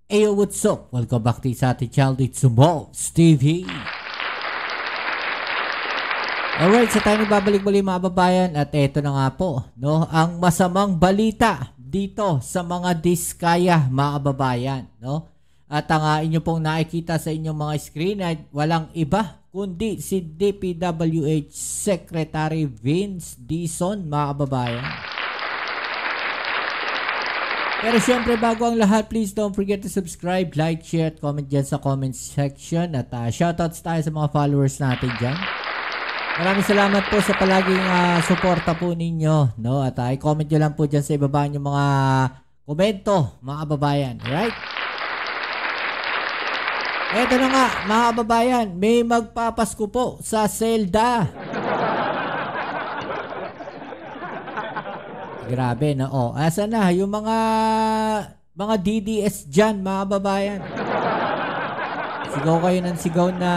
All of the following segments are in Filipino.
Ayo, what's up? Welcome back to sa ating channel. It's Mobs TV. Alright, sa tayo babalik muli mga babayan. At eto na nga po, no, ang masamang balita dito sa mga diskaya mga babayan, no? At ang inyo pong nakikita sa inyong mga screen ay walang iba kundi si DPWH Secretary Vince Dizon mga babayan. Pero syempre bago ang lahat, please don't forget to subscribe, like, share, at comment dyan sa comment section. At shoutouts tayo sa mga followers natin dyan. Maraming salamat po sa palaging suporta po ninyo, no? At i-comment nyo lang po dyan sa ibaba yung mga komento, mga kababayan. Alright? Eto na nga, mga kababayan, may magpapasko po sa Zelda. Grabe na, oh. Asa na yung mga DDS dyan, mga babayan. Sigaw kayo ng sigaw na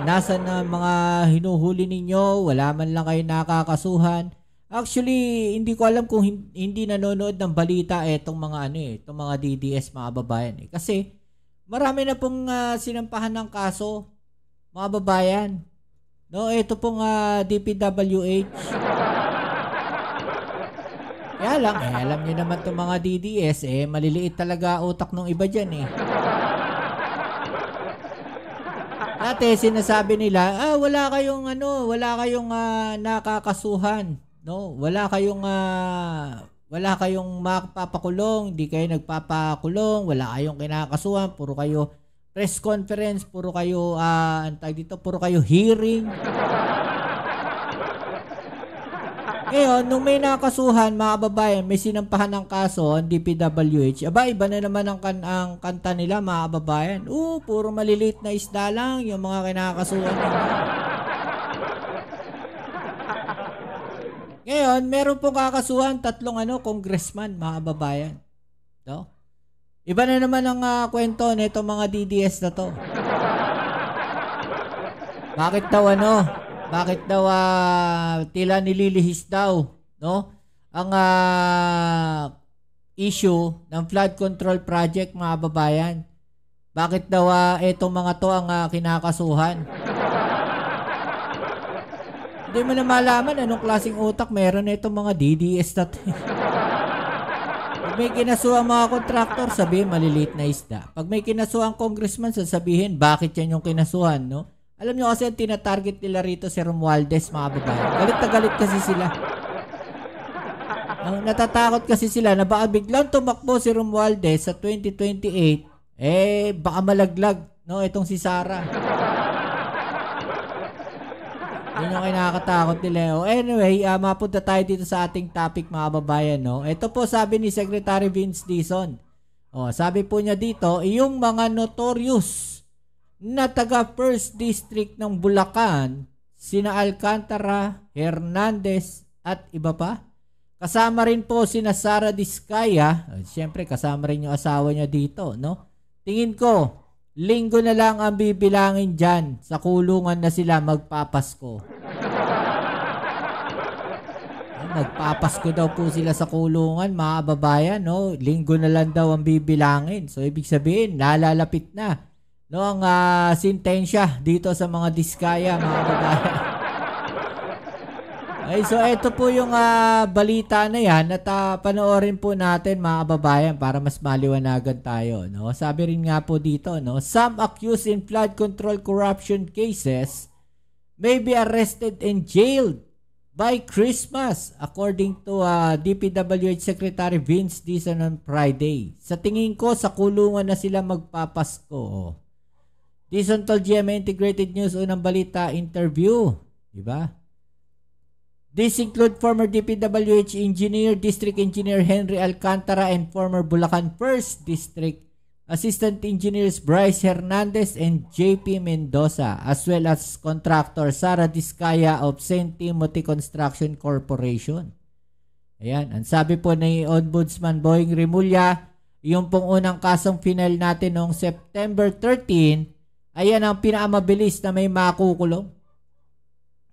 nasa na mga hinuhuli ninyo, wala man lang kayo nakakasuhan. Actually, hindi ko alam kung hindi nanonood ng balita itong mga itong mga DDS, mga babayan. Kasi marami na pong sinampahan ng kaso, mga babayan. No, ito pong DPWH. Kaya lang, alam niyo naman itong mga DDS, maliliit talaga utak ng iba dyan Dati sinasabi nila, wala kayong nakakasuhan, no? Wala kayong mapapakulong, di kayo nagpapakulong, wala kayong kinakasuhan, puro kayo press conference, puro kayo puro kayo hearing. Ngayon, nung may nakasuhan, mga babayan, may sinampahan ng kaso ang DPWH, iba na naman ang kanta nila, mga babayan. Puro maliliit na isda lang yung mga kinakasuhan nila. Ngayon, meron pong kakasuhan, 3 congressman, mga babayan. No? Iba na naman ang kwento nito mga DDS na to. Bakit daw tila nililihis daw, no? Ang issue ng flood control project, mga babayan. Bakit daw etong mga to ang kinakasuhan? Hindi mo na malaman anong klaseng utak meron na itong mga DDS na to. Pag may kinasuhan mga kontraktor, sabihin maliliit na isda. Pag may kinasuhan congressman, sasabihin bakit yan yung kinasuhan, no? Alam nyo kasi ang tinatarget nila rito si Romualdez, mga babae. Galit na galit kasi sila. Natatakot kasi sila na baka biglang tumakbo si Romualdez sa 2028, baka malaglag, no, itong si Sara. Yun yung kinakatakot nila. Anyway, mapunta tayo dito sa ating topic, mga babayan, no. Ito po sabi ni Secretary Vince Dizon. Sabi po niya dito, yung mga notorious na taga 1st District ng Bulacan, sina Alcantara, Hernandez, at iba pa. Kasama rin po sina Sara Diskaya. Siyempre, kasama rin yung asawa niya dito, no? Tingin ko, linggo na lang ang bibilangin dyan. Sa kulungan na sila magpapasko. Magpapasko daw po sila sa kulungan, mga babayan, no? Linggo na lang daw ang bibilangin. So, ibig sabihin, nalalapit na, no, ang sintensya dito sa mga diskaya, mga babayan. So ito po yung balita na yan at panoorin po natin, mga babayan, para mas maliwanagan tayo, no? Sabi rin nga po dito, no, some accused in flood control corruption cases may be arrested and jailed by Christmas, according to DPWH Secretary Vince Dizon on Friday. Sa tingin ko, sa kulungan na sila magpapasko. Dizon told GMA Integrated News unang balita interview. Diba? These include former DPWH Engineer, District Engineer Henry Alcantara, and former Bulacan 1st District Assistant Engineers Bryce Hernandez and JP Mendoza, as well as contractor Sara Diskaya of St. Timothy Construction Corporation. Ayan, ang sabi po ni Ombudsman Boying Rimulya, yung pong unang kasong final natin noong September 13, ayan ang pinakamabilis na may makukulong.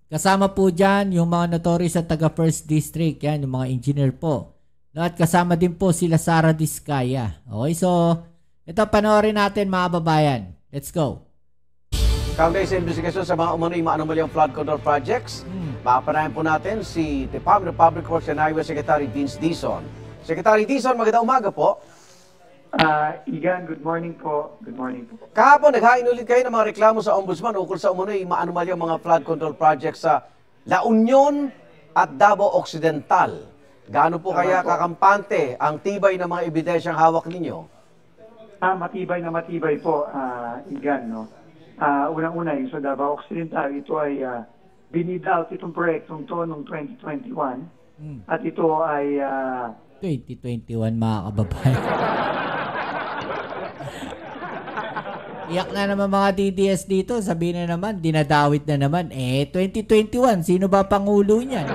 Kasama po dyan yung mga notorious sa taga 1st District. Yan, yung mga engineer po. No, at kasama din po sila Sara Diskaya. Okay, so Ito, panoorin natin mga babayan. Let's go. Kaugnay sa investigasyon sa mga umano'y maanumalyang flood control projects, Mapanayan po natin si Department of Public Works and Highway Secretary Vince Dizon. Secretary Dizon, magandang umaga po. Igan, good morning po. Good morning po. Kahapon, naghain ulit kayo ng mga reklamo sa Ombudsman ukol sa umano'y maanumalyang mga flood control projects sa La Union at Davao Occidental. Gaano po kaya kakampante ang tibay ng mga ebidensyang hawak ninyo? Matibay na matibay po, Igan, no? Unang-una, yung sa Davao Occidental, ito ay binid out itong proyektong to noong 2021 at ito ay 2021 mga kababayan. Iyak na naman mga DDS dito. Sabihin na naman, dinadawit na naman. 2021, sino ba pangulo niyan?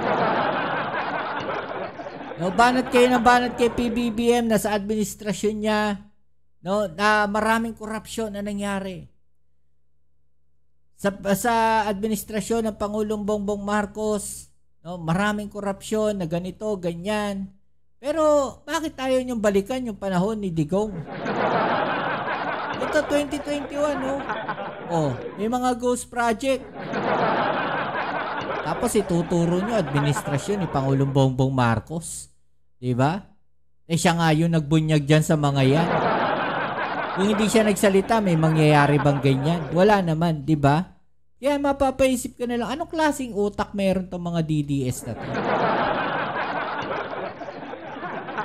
No, banat kayo ng banat kay PBBM na sa administrasyon niya, no, na maraming korupsyon na nangyari. Sa administrasyon ng Pangulong Bongbong Marcos, no, maraming korupsyon na ganito, ganyan. Pero bakit tayo niyong balikan yung panahon ni Digong? Ito 2021, no? Oh, may mga ghost project. Tapos ituturo niyo administrasyon ni Pangulong Bongbong Marcos. 'Di ba? Siya nga yung nagbunyag diyan sa mga yan. Kung hindi siya nagsalita, may mangyayari bang ganyan? Wala naman, 'di ba? Kaya mapapaisip ka na lang, anong klaseng utak meron tong mga DDS na to?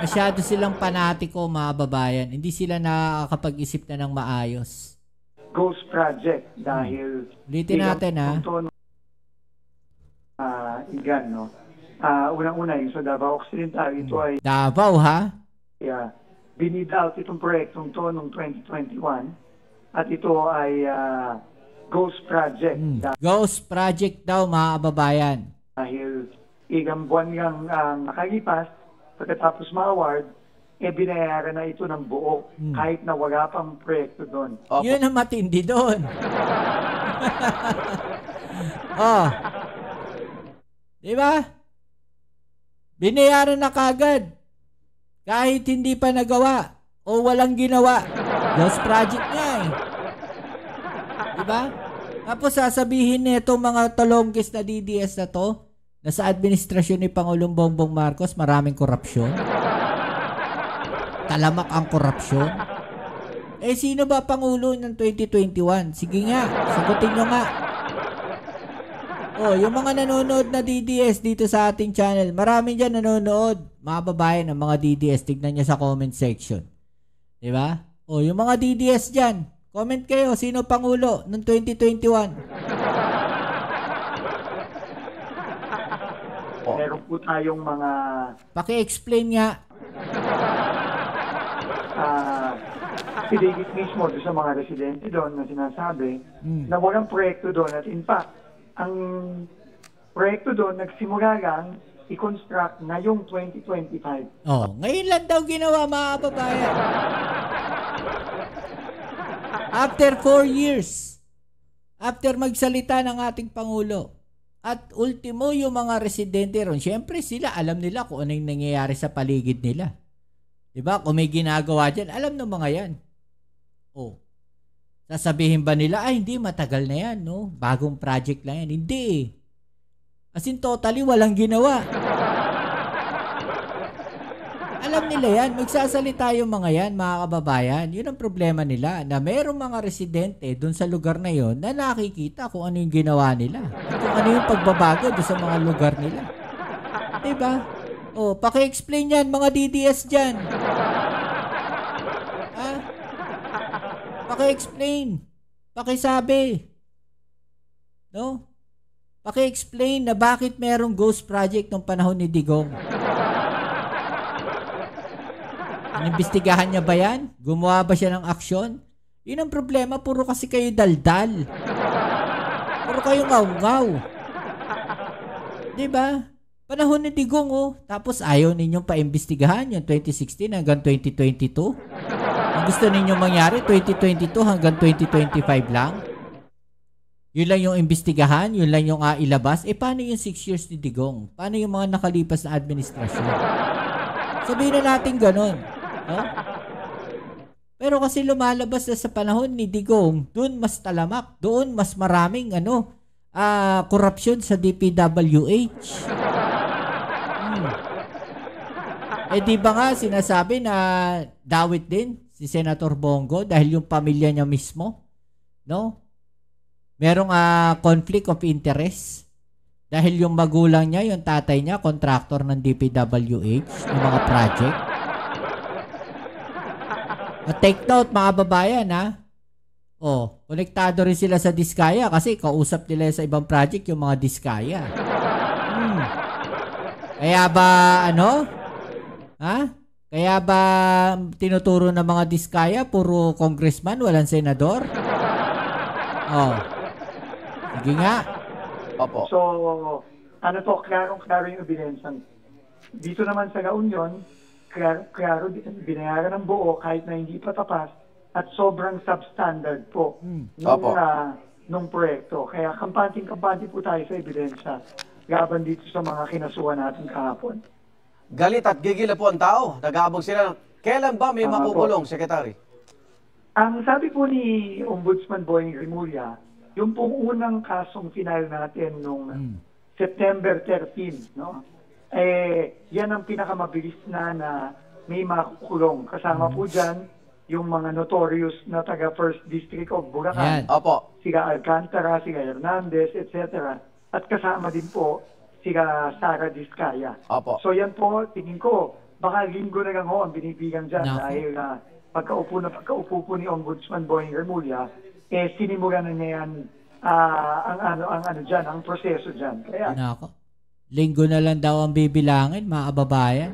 Masyado silang panatiko, mga babayan. Hindi sila nakakapag-isip na ng maayos. ghost project dahil Ulitin natin, ha? Igan, no? Unang-una, yung sa Davao Occidental, ito ay Davao, ha? binid out itong proyektong to noong 2021 at ito ay ghost project Ghost project daw, mga kababayan. dahil igang buwan ngang nakalipas pagkatapos ma-award, binayaran na ito ng buo kahit na wala pang proyekto doon. Yun ang matindi doon. Oh. Diba? Binayaran na kagad. Kahit hindi pa nagawa o walang ginawa. Ghost project nga eh. Diba? Tapos sasabihin nito mga tolongkis na DDS na to, na sa administrasyon ni Pangulong Bongbong Marcos maraming korupsyon. Talamak ang korupsyon. Sino ba Pangulo ng 2021? Sige nga, sagutin nyo nga. Yung mga nanonood na DDS dito sa ating channel, marami dyan nanonood. Mga babae ng mga DDS, tignan nyo sa comment section. Diba? Yung mga DDS dyan, comment kayo, sino Pangulo ng 2021? Meron po tayong mga Paki-explain nga. piligit mismo doon sa mga residente doon na sinasabi na walang proyekto doon at in fact, ang proyekto doon nagsimula lang i-construct ngayong 2025. Ngayon lang daw ginawa, mga kababayan. After 4 years, after magsalita ng ating Pangulo, at ultimo yung mga residente ron, syempre sila, alam nila kung ano yung nangyayari sa paligid nila. Diba? Kung may ginagawa dyan, alam ng mga yan. Sasabihin ba nila, hindi, matagal na yan, no? Bagong project lang yan. Hindi eh. As in, totally, walang ginawa. Alam nila yan. Magsasalita yung mga yan, mga kababayan. Yun ang problema nila, na mayroong mga residente dun sa lugar na yon na nakikita kung ano yung ginawa nila. Kung ano yung pagbabago dun sa mga lugar nila. Diba? Paki-explain yan, mga DDS dyan. Paki-explain. Pakisabi. No? Paki-explain na bakit merong ghost project nung panahon ni Digong. Inimbestigahan niya ba yan? Gumawa ba siya ng aksyon? Yun ang problema. Puro kasi kayo daldal. Puro kayo ngaw-ngaw. Diba? Panahon ni Digong, Tapos ayaw ninyong paimbestigahan yung 2016 hanggang 2022. Ang gusto ninyong mangyari, 2022 hanggang 2025 lang. Yun lang yung imbestigahan, yun lang yung ilabas. Paano yung 6 years ni Digong? Paano yung mga nakalipas na administrasyon? Sabihin na natin ganun. Pero kasi lumalabas na sa panahon ni Digong, doon mas talamak, doon mas maraming korupsyon sa DPWH. Eh di ba nga sinasabi na dawit din si Senator Bongo dahil yung pamilya niya mismo, no? Merong conflict of interest dahil yung magulang niya, yung tatay niya, contractor ng DPWH ng mga project. Take note mga babayan konektado rin sila sa Diskaya kasi kausap nila sa ibang project yung mga Diskaya. Kaya ba Kaya ba tinuturo ng mga Diskaya puro congressman, walang senador? Sige nga. Opo. So, klarong-klaro yung ebidensya. Dito naman sa La Union, klaro, binayaran ng buo kahit na hindi pa tapas at sobrang substandard po nung proyekto. Kaya kampante po tayo sa ebidensya laban dito sa mga kinasuhan natin kahapon. Galit at gigil po ang tao. Nag-aabog sila. Kailan ba may makukulong, Secretary? Ang sabi po ni Ombudsman Boying Rimulya, yung pong unang kasong final natin nung September 13, no? Yan ang pinakamabilis na may makukulong. Kasama po dyan yung mga notorious na taga First District of Bulacan. Opo. Sila Alcantara, sila Hernandez, etc. At kasama din po sila Sara Diskaya. Opo. So yan po, tingin ko, baka linggo na lang ho ang binibigang dyan dahil pagkaupo po ni Ombudsman Boying Rimulya, sinimulan na niya yan ang proseso dyan. Kaya, linggo na lang daw ang bibilangin, mga kababayan.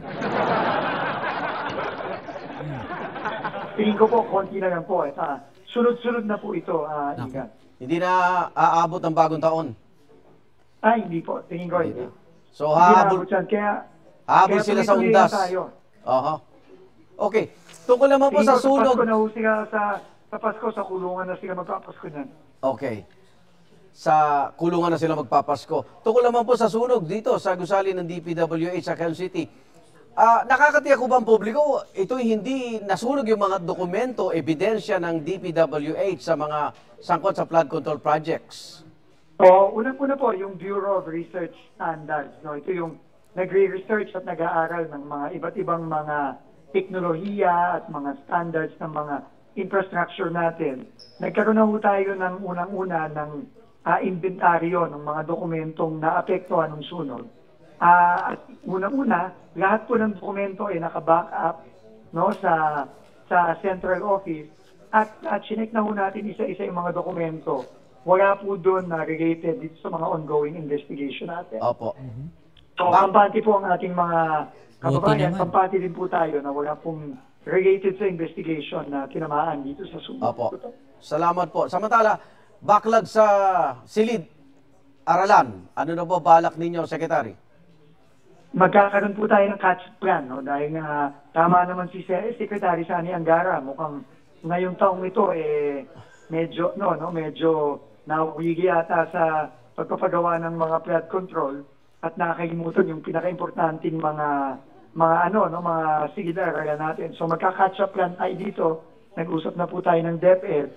tingin ko po, konti na lang po. Sunod-sunod na po ito, Igan. Hindi na aabot ang bagong taon. Hindi po. Tingin ko hindi. So, haabot yan. haabot sila sa undas. Okay. Tungkol naman po sa sunog. Pasko na ho sila sa Pasko, sa kulungan na sila magpapasko niyan. Okay. Sa kulungan na sila magpapasko. Tungkol naman po sa sunog dito sa gusali ng DPWH sa Quezon City. Nakakatiyak ko ba ang publiko? Ito'y hindi nasunog yung mga dokumento, ebidensya ng DPWH sa mga sangkot sa flood control projects. Unang-una po, yung Bureau of Research Standards. No? Ito yung nagre-research at nag-aaral ng mga iba't ibang mga teknolohiya at mga standards ng mga infrastructure natin. Nagkaroon na ho tayo ng unang-una ng inventaryo ng mga dokumentong naapektuhan ng sunog. At unang-una, lahat po ng dokumento ay naka-back up, no, sa central office at chinek na ho natin isa-isa yung mga dokumento. Wala po doon na related dito sa mga ongoing investigation natin. Opo. So, kampante po ang ating mga kababayan, kampante din po tayo na wala pong related sa investigation na tinamaan dito sa sunog. Opo. Salamat po. Samantala, backlog sa silid, aralan. Ano na po balak ninyo, Secretary? Magkakaroon po tayo ng catch-up plan, no? Dahil nga tama naman si Secretary Sani Angara, mukhang ngayong taong ito medyo nawigi ata sa pagpapagawa ng mga flood control at nakakalimutan yung pinaka-importanting mga silid aralan natin. So magka-catch up plan tayo dito. Nag-usap na po tayo ng DepEd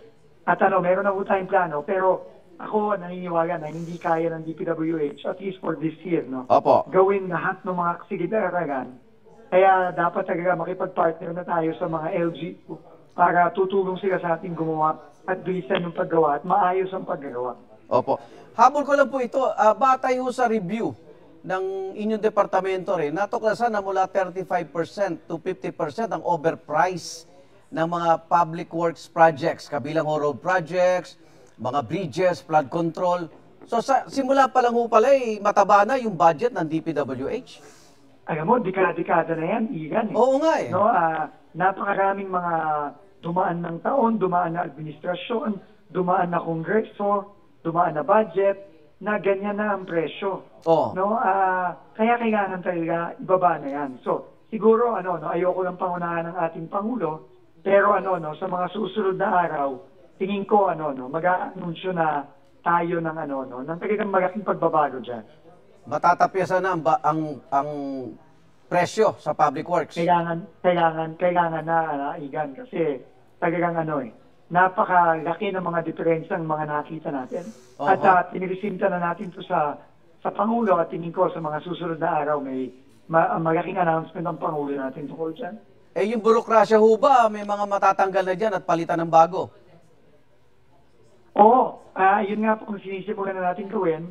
at meron na po tayong plano, pero ako naniniwala na hindi kaya ng DPWH, at least for this year, no? Opo. Gawin lahat ng mga silid-aralan. Kaya dapat talaga makipag-partner na tayo sa mga LGU para tutulong sila sa ating gumawa at bilisan yung paggawa at maayos ang paggawa. Opo. Habol ko lang po ito, batay ho sa review ng inyong departamento rin, natuklasan na mula 35% to 50% ang overprice ng mga public works projects, kabilang road projects, mga bridges, flood control. So simula pa lang pala mataba na yung budget ng DPWH. Alam mo, dekada na yan, Igan. Oo nga eh. No, napakaraming mga dumaan ng taon, dumaan na administrasyon, dumaan na kongreso, dumaan na budget, na ganyan na ang presyo. No, kaya kailangan talaga ibaba na yan. So siguro ayoko lang pangunahan ng ating Pangulo, pero sa mga susunod na araw, tingin ko mag-aanunsyo na tayo ng ng talagang malaking pagbabago diyan. Matatapyasan na ang presyo sa public works. Kailangan na Igan, kasi talagang napakalaki ng mga diferensya ng mga nakita natin. Uh-huh. At tiniresinta na natin to sa Pangulo at tingin ko sa mga susunod na araw may malaking announcement ng Pangulo natin tungkol dyan. Yung burokrasya ho ba, may mga matatanggal na dyan at palitan ng bago? Oo, yun nga po ang sinisimulan na natin gawin.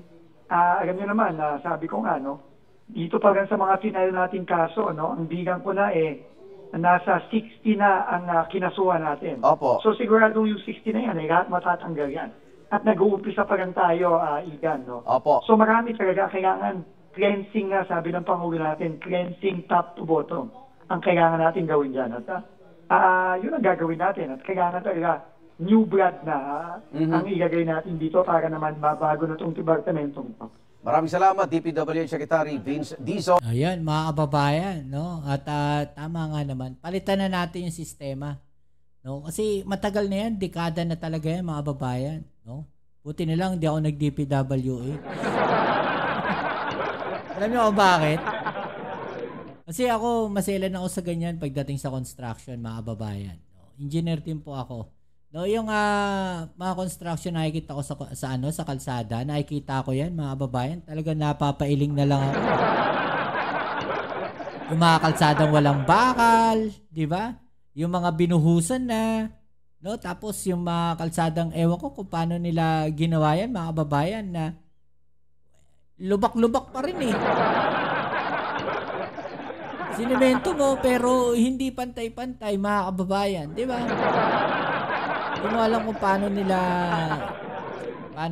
Alam niyo naman, sabi ko nga, dito pa rin sa mga final nating kaso, ang bilang ko na nasa 60 na ang kinasuhan natin. Opo. So sigurado yung 60 na yan, lahat matatanggal yan. At nag-uumpisa pa rin tayo, Igan. Opo. So marami talaga kailangan cleansing nga, sabi ng Pangulo natin, cleansing top to bottom ang kailangan natin gawin dyan. At yun ang gagawin natin. At kailangan talaga new blood na ang ilagay natin dito para naman mabago na itong departamentong ito. Maraming salamat, DPWH Secretary Vince Dizon. Ayan, mga kababayan, no? At tama nga naman, palitan na natin yung sistema. No? Kasi matagal na yan, dekada na talaga yan, mga kababayan. No? Buti na lang, hindi ako nag-DPWH. Alam niyo kung bakit? Kasi ako, maselan ako sa ganyan pagdating sa construction, mga kababayan. No? Engineer din po ako. No, yung mga construction nakikita ko sa kalsada, nakikita ko yan, mga kababayan, talagang napapailing na lang ako. Yung mga kalsadang walang bakal, di ba? Yung mga binuhusan na, no? Tapos yung mga kalsadang ewan ko kung paano nila ginawa yan, mga kababayan, na lubak-lubak pa rin eh. Sinemento mo pero hindi pantay-pantay, mga kababayan, di ba? Hindi mo alam kung paano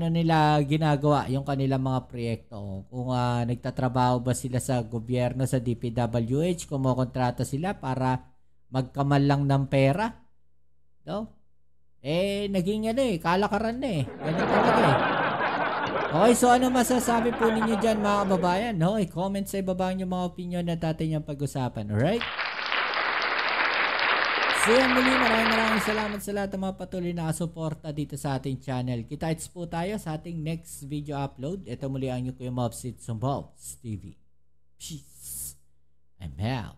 nila ginagawa yung kanilang mga proyekto. Kung nagtatrabaho ba sila sa gobyerno, sa DPWH, kumukontrata sila para magkamal lang ng pera. No? Naging kalakaran na Ganun talaga Okay, so ano masasabi po ninyo dyan, mga kababayan? No? I-comment sa ibaba yung mga opinion na natin yung pag-usapan. Alright? So yan muli, maraming salamat sa lahat ng mga patuloy na kasuporta dito sa ating channel. Kita-kits po tayo sa ating next video upload. Ito muli ang Kuya Mobs, it's on Bobs TV. Peace. I'm out.